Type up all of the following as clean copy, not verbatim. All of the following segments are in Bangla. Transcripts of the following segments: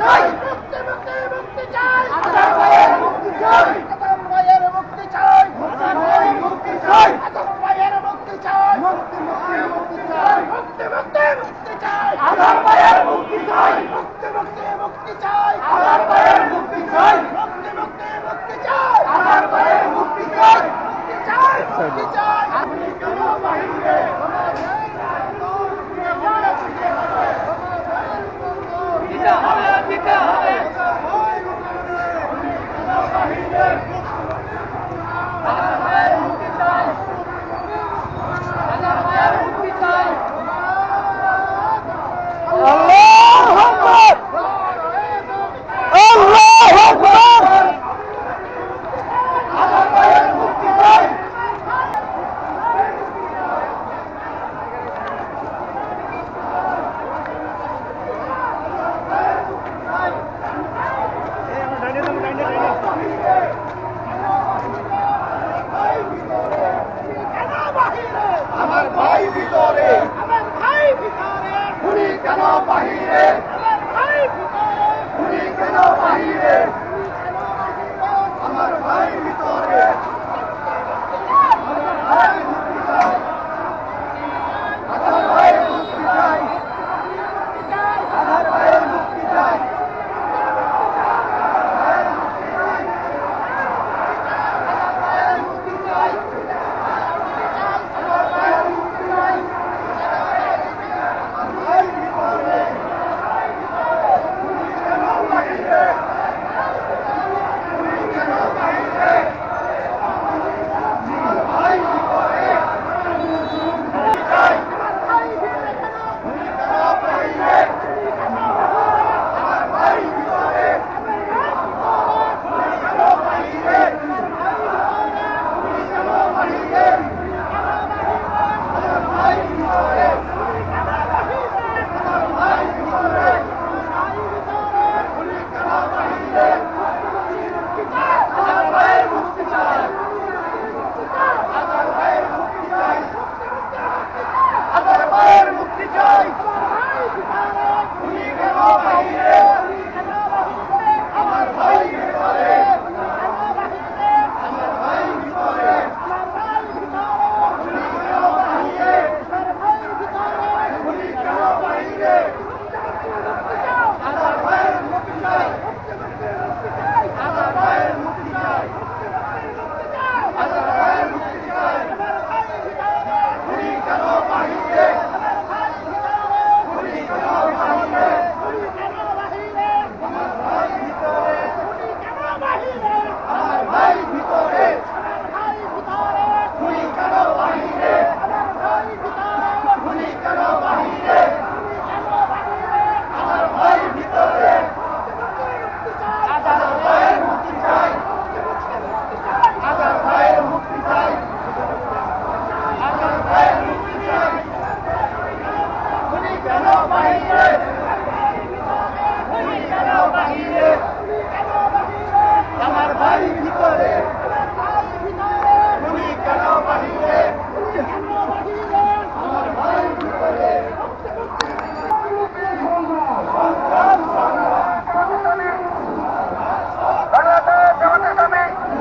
চাই, মুক্তি মুক্তি মুক্তি চাই, আজাদ ভাইয়ের মুক্তি চাই, আজাদ ভাইয়ের মুক্তি চাই, আজাদ ভাইয়ের মুক্তি চাই, আজাদ ভাইয়ের মুক্তি চাই, মুক্তি মুক্তি মুক্তি চাই, মুক্তি মুক্তি মুক্তি চাই, আজাদ ভাইয়ের মুক্তি চাই, মুক্তি মুক্তি মুক্তি চাই, আজাদ ভাইয়ের মুক্তি চাই, মুক্তি মুক্তি মুক্তি চাই, আজাদ ভাইয়ের মুক্তি চাই, মুক্তি চাই, মুক্তি চাই, আপনি কেন বাহিরে দিতে হবে, দিতে হবে, আজাদ ভাইয়ের মুক্তি চাই, আজাদ ভাইয়ের মুক্তি চাই, আল্লাহু আকবার, আল্লাহু আকবার, আজাদ ভাইয়ের মুক্তি চাই। আমার ভাই ভিতরে, আমার ভাই ভিতরে, খুনি কেন বাহিরে, আমার ভাই ভিতরে, খুনি কেন বাহিরে, আমার ভাই ভিতরে, আমার ভাই মুক্তি চাই, আমার ভাইয়ের মুক্তি চাই, আমার ভাইয়ের মুক্তি চাই,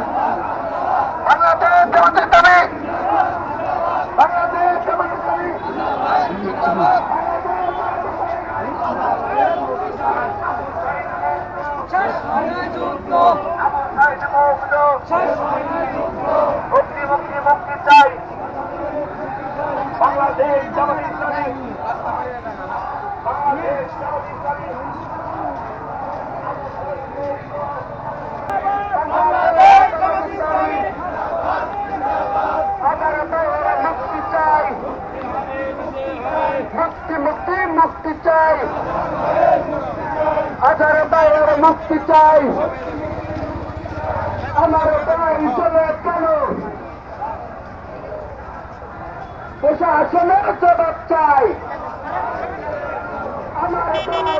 মুক্তি মুক্তি মুক্তি চাই, বাংলাদেশ জামাত ইসলামী, বাংলাদেশ জামাত ইসলামী, বাংলাদেশ জামাত ইসলামী, মুক্তি চাই, মুক্তি মুক্তি মুক্তি চাই, আজাদ ভাইয়ের মুক্তি চাই, আমার ভাই চলে কেন, প্রশাসনের জবাব চাই, আমার ভাই